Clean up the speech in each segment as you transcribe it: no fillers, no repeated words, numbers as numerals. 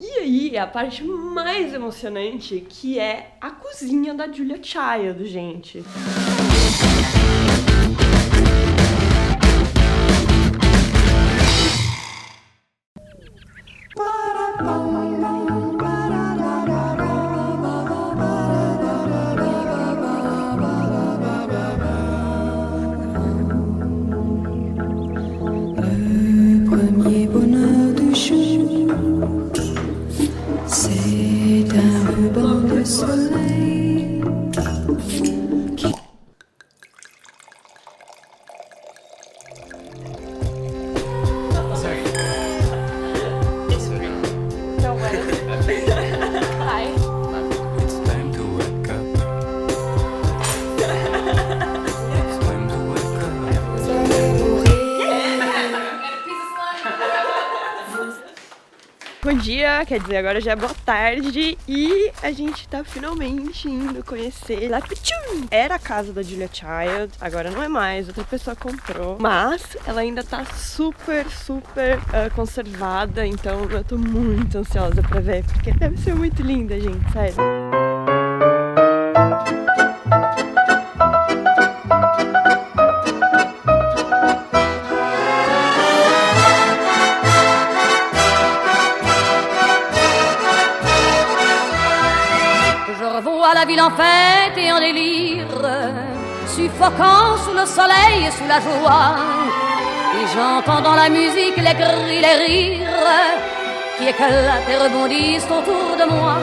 E aí, a parte mais emocionante, que é a cozinha da Julia Child, gente. Bom dia, quer dizer, agora já é boa tarde e a gente tá finalmente indo conhecer La Couture. Era a casa da Julia Child, agora não é mais, outra pessoa comprou, mas ela ainda tá super conservada, então eu tô muito ansiosa pra ver, porque deve ser muito linda, gente, sério. La ville en fête et en délire, suffocant sous le soleil et sous la joie. Et j'entends dans la musique les cris, les rires qui éclatent et rebondissent autour de moi.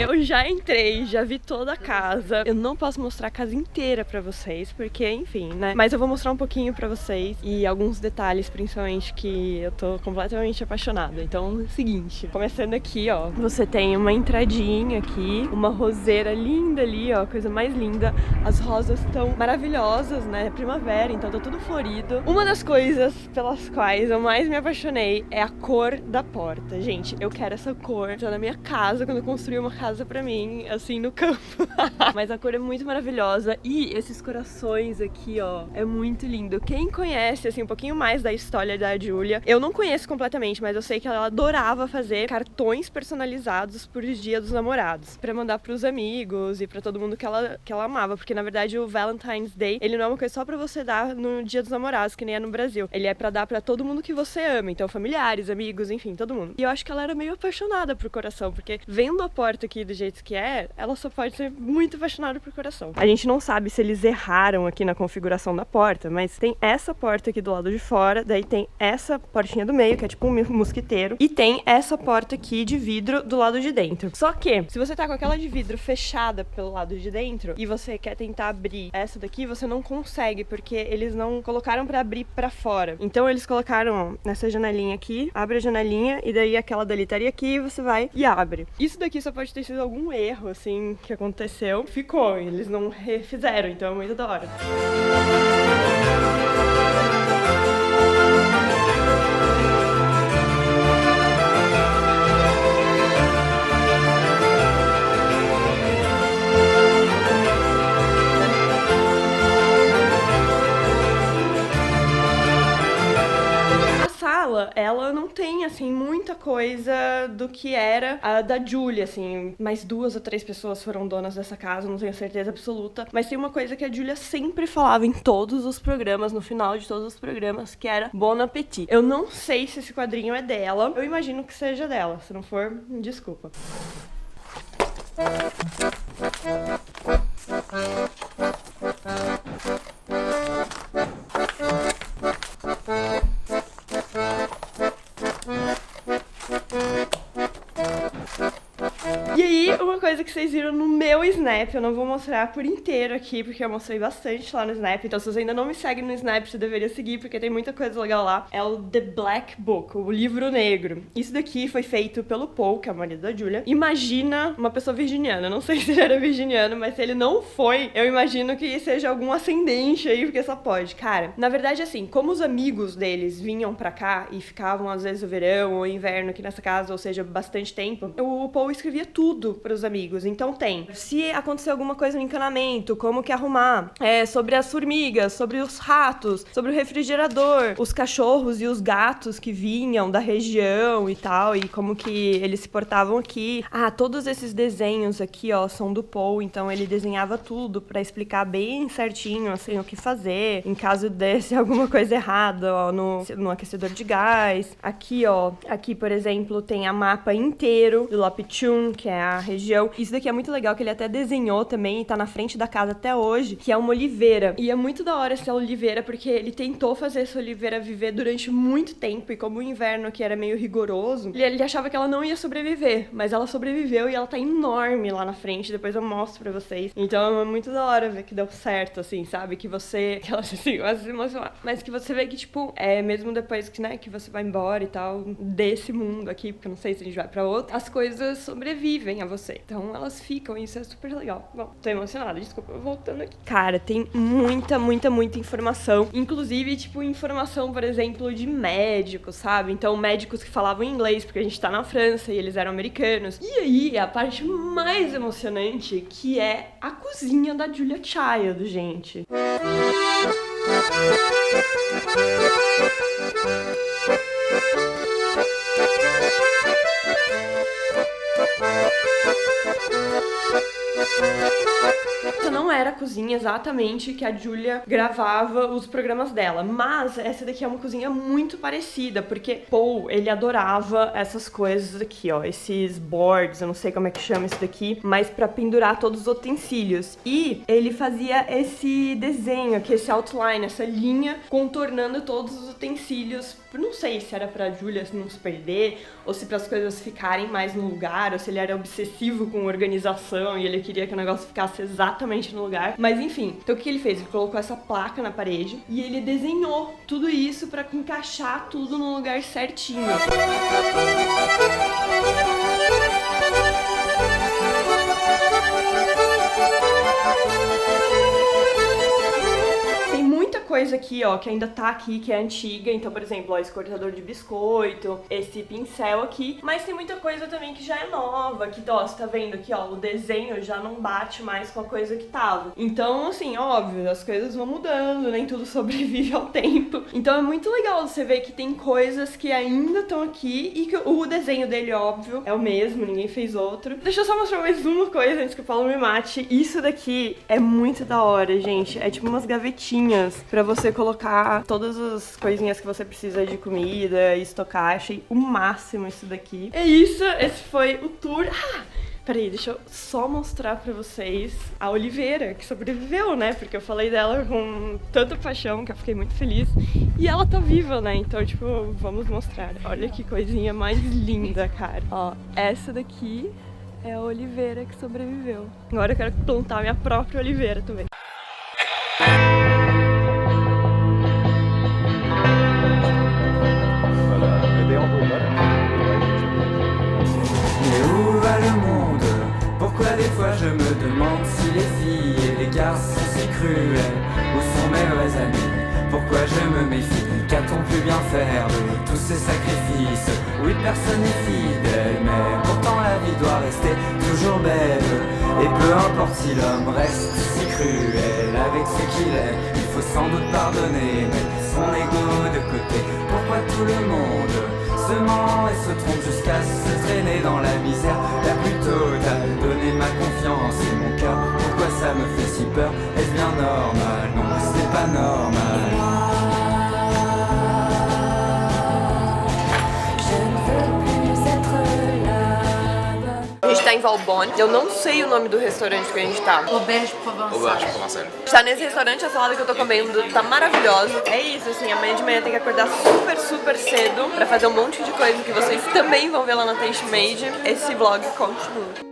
Eu já entrei, já vi toda a casa. Eu não posso mostrar a casa inteira pra vocês, porque, enfim, né? Mas eu vou mostrar um pouquinho pra vocês e alguns detalhes, principalmente, que eu tô completamente apaixonada. Então, é o seguinte, começando aqui, ó, você tem uma entradinha aqui, uma roseira linda ali, ó, coisa mais linda. As rosas estão maravilhosas, né? Primavera, então tá tudo florido. Uma das coisas pelas quais eu mais me apaixonei é a cor da porta. Gente, eu quero essa cor. Tá na minha casa, quando eu construí uma casa pra mim, assim, no campo. Mas a cor é muito maravilhosa. E esses corações aqui, ó, é muito lindo. Quem conhece, assim, um pouquinho mais da história da Julia, eu não conheço completamente, mas eu sei que ela adorava fazer cartões personalizados por Dia dos Namorados, pra mandar pros amigos e pra todo mundo que ela amava. Porque, na verdade, o Valentine's Day, ele não é uma coisa só pra você dar no Dia dos Namorados, que nem é no Brasil. Ele é pra dar pra todo mundo que você ama. Então, familiares, amigos, enfim, todo mundo. E eu acho que ela era meio apaixonada por coração, porque vendo a porta aqui do jeito que é, ela só pode ser muito apaixonada por coração. A gente não sabe se eles erraram aqui na configuração da porta, mas tem essa porta aqui do lado de fora, daí tem essa portinha do meio, que é tipo um mosquiteiro, e tem essa porta aqui de vidro do lado de dentro. Só que, se você tá com aquela de vidro fechada pelo lado de dentro, e você quer tentar abrir essa daqui, você não consegue, porque eles não colocaram pra abrir pra fora. Então eles colocaram, ó, nessa janelinha aqui, abre a janelinha, e daí aquela dali estaria aqui, você vai e abre. Isso daqui só pode ter sido algum erro, assim, que aconteceu. Ficou, eles não refizeram, então é muito da hora. Ela não tem, assim, muita coisa do que era a da Julia, assim. Mais 2 ou 3 pessoas foram donas dessa casa, não tenho certeza absoluta. Mas tem uma coisa que a Julia sempre falava em todos os programas, no final de todos os programas, que era Bon Appetit. Eu não sei se esse quadrinho é dela, eu imagino que seja dela. Se não for, desculpa. E aí, uma coisa que vocês viram no meu Snap, eu não vou mostrar por inteiro aqui, porque eu mostrei bastante lá no Snap, então se você ainda não me segue no Snap, você deveria seguir, porque tem muita coisa legal lá. É o The Black Book, o livro negro. Isso daqui foi feito pelo Paul, que é o marido da Julia. Imagina uma pessoa virginiana, eu não sei se ele era virginiano, mas se ele não foi, eu imagino que seja algum ascendente aí, porque só pode. Cara, na verdade, assim, como os amigos deles vinham pra cá e ficavam, às vezes, o verão ou o inverno aqui nessa casa, ou seja, bastante tempo, o Paul escrevia tudo pros amigos abrigos. Então tem, se acontecer alguma coisa no encanamento, como que arrumar, sobre as formigas, sobre os ratos, sobre o refrigerador, os cachorros e os gatos que vinham da região e tal, e como que eles se portavam aqui. Todos esses desenhos aqui, ó, são do Paul, então ele desenhava tudo pra explicar bem certinho, assim, o que fazer, em caso desse alguma coisa errada, ó, no aquecedor de gás. Aqui, ó, aqui, por exemplo, tem a mapa inteiro do Lopichun, que é a região. Isso daqui é muito legal, que ele até desenhou também, e tá na frente da casa até hoje, que é uma oliveira. E é muito da hora essa oliveira, porque ele tentou fazer essa oliveira viver durante muito tempo, e como o inverno aqui era meio rigoroso, ele achava que ela não ia sobreviver, mas ela sobreviveu e ela tá enorme lá na frente, depois eu mostro pra vocês. Então é muito da hora ver que deu certo, assim, sabe? Que você, que ela assim, mas que você vê que, tipo, mesmo depois que, né, que você vai embora e tal, desse mundo aqui, porque eu não sei se a gente vai pra outro, as coisas sobrevivem a você. Então elas ficam, e isso é super legal. Bom, tô emocionada, desculpa, voltando aqui. Cara, tem muita informação, inclusive, tipo, informação, por exemplo, de médicos, sabe? Então, médicos que falavam inglês, porque a gente tá na França e eles eram americanos. E aí, a parte mais emocionante, que é a cozinha da Julia Child, gente. Essa não era a cozinha exatamente que a Julia gravava os programas dela, mas essa daqui é uma cozinha muito parecida, porque Paul, ele adorava essas coisas aqui, ó, esses boards, eu não sei como é que chama isso daqui, mas pra pendurar todos os utensílios. E ele fazia esse desenho aqui, esse outline, essa linha contornando todos os utensílios. Não sei se era pra Julia não se perder, ou se para as coisas ficarem mais no lugar, ou se ele era obsessivo com organização e ele queria que o negócio ficasse exatamente no lugar. Mas enfim, então o que ele fez? Ele colocou essa placa na parede e ele desenhou tudo isso pra encaixar tudo no lugar certinho. Coisa aqui, ó, que ainda tá aqui, que é antiga. Então, por exemplo, ó, esse cortador de biscoito, esse pincel aqui. Mas tem muita coisa também que já é nova, que, ó, você tá vendo aqui, ó, o desenho já não bate mais com a coisa que tava. Então, assim, óbvio, as coisas vão mudando, nem tudo sobrevive ao tempo. Então é muito legal você ver que tem coisas que ainda estão aqui e que o desenho dele, óbvio, é o mesmo, ninguém fez outro. Deixa eu só mostrar mais uma coisa antes que o Paulo me mate. Isso daqui é muito da hora, gente. É tipo umas gavetinhas pra você colocar todas as coisinhas que você precisa de comida e estocar. Achei o máximo isso daqui. É isso, esse foi o tour. Peraí, deixa eu só mostrar pra vocês a oliveira, que sobreviveu, né? Porque eu falei dela com tanta paixão que eu fiquei muito feliz. E ela tá viva, né? Então, tipo, vamos mostrar. Olha que coisinha mais linda, cara. Ó, essa daqui é a oliveira que sobreviveu. Agora eu quero plantar minha própria oliveira também. Pourquoi des fois je me demande si les filles et les garçons sont si cruels? Où sont mes vrais amis? Pourquoi je me méfie? Qu'a-t-on pu bien faire de tous ces sacrifices? Oui, personne n'est fidèle, mais pourtant la vie doit rester toujours belle. Et peu importe si l'homme reste si cruel avec ce qu'il est, il faut sans doute pardonner, mettre son ego de côté. Pourquoi tout le monde se ment et se trompe jusqu'à se traîner dans la misère la plus totale? Donner ma confiance et mon cœur, pourquoi ça me fait si peur? Est-ce bien normal? Non, c'est pas normal. A gente tá em Valbonne. Eu não sei o nome do restaurante que a gente tá. Auberge Provençal. Tá nesse restaurante, a salada que eu tô comendo tá maravilhosa. É isso, assim, amanhã de manhã tem que acordar super cedo pra fazer um monte de coisa que vocês também vão ver lá na Taste Made. Esse vlog continua.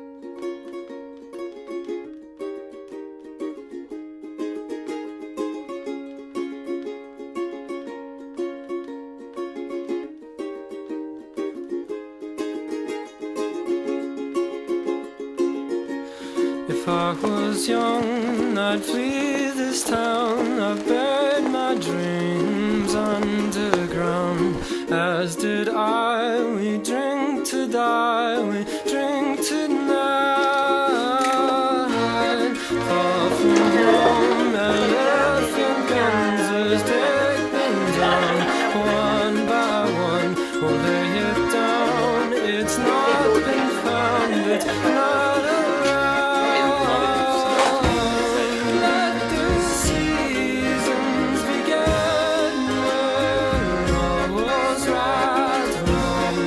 If I was young, I'd flee this town. I've buried my dreams underground. As did I, we drink to die, we drink to now. it, not around. Let the seasons begin, we're almost right home.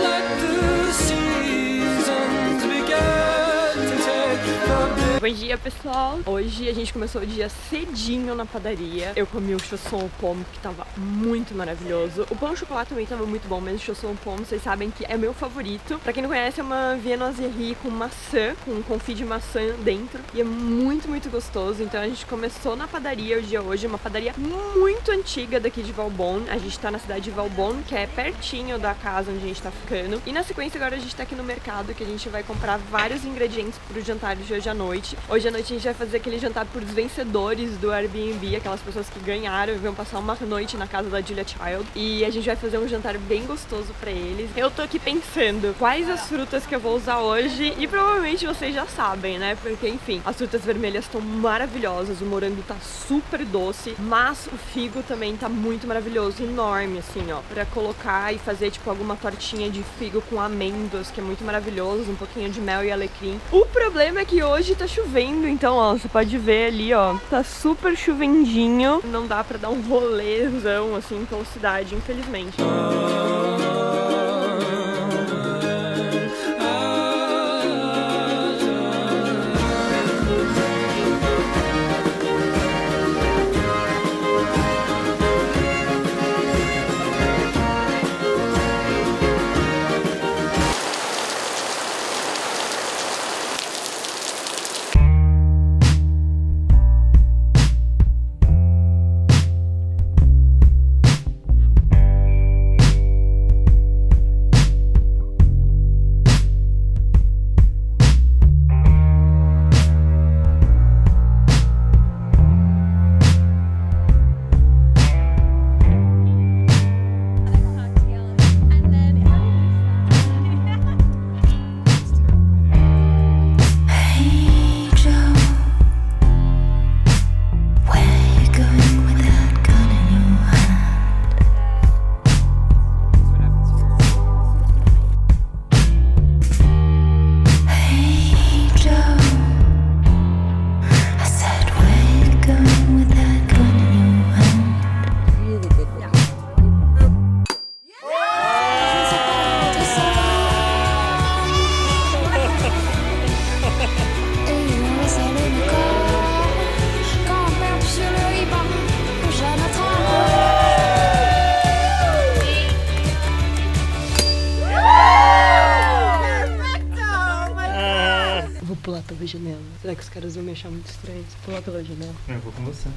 Let the seasons begin to take the Bom dia, pessoal! Hoje a gente começou o dia cedinho na padaria. Eu comi o chausson au pomme, que tava muito maravilhoso. O pão de chocolate também tava muito bom, mas o chausson au pomme, vocês sabem que é meu favorito. Pra quem não conhece, é uma viennoiserie com maçã, com um confit de maçã dentro. E é muito, muito gostoso. Então a gente começou na padaria o dia hoje, uma padaria muito antiga daqui de Valbonne. A gente tá na cidade de Valbonne, que é pertinho da casa onde a gente tá ficando. E na sequência agora a gente tá aqui no mercado, que a gente vai comprar vários ingredientes pro jantar de hoje à noite. Hoje à noite a gente vai fazer aquele jantar pros vencedores do Airbnb, aquelas pessoas que ganharam e vão passar uma noite na casa da Julia Child. E a gente vai fazer um jantar bem gostoso pra eles. Eu tô aqui pensando quais as frutas que eu vou usar hoje e provavelmente vocês já sabem, né? Porque, enfim, as frutas vermelhas estão maravilhosas, o morango tá super doce, mas o figo também tá muito maravilhoso, enorme, assim, ó, pra colocar e fazer, tipo, alguma tortinha de figo com amêndoas, que é muito maravilhoso, um pouquinho de mel e alecrim. O problema é que hoje tá chovendo, então, ó, você pode ver ali, ó, tá super chovendinho, não dá pra dar um rolezão, assim, pela cidade, infelizmente. Vou pular pela janela. Será que os caras vão me achar muito estranho se pular pela janela? Eu vou com você.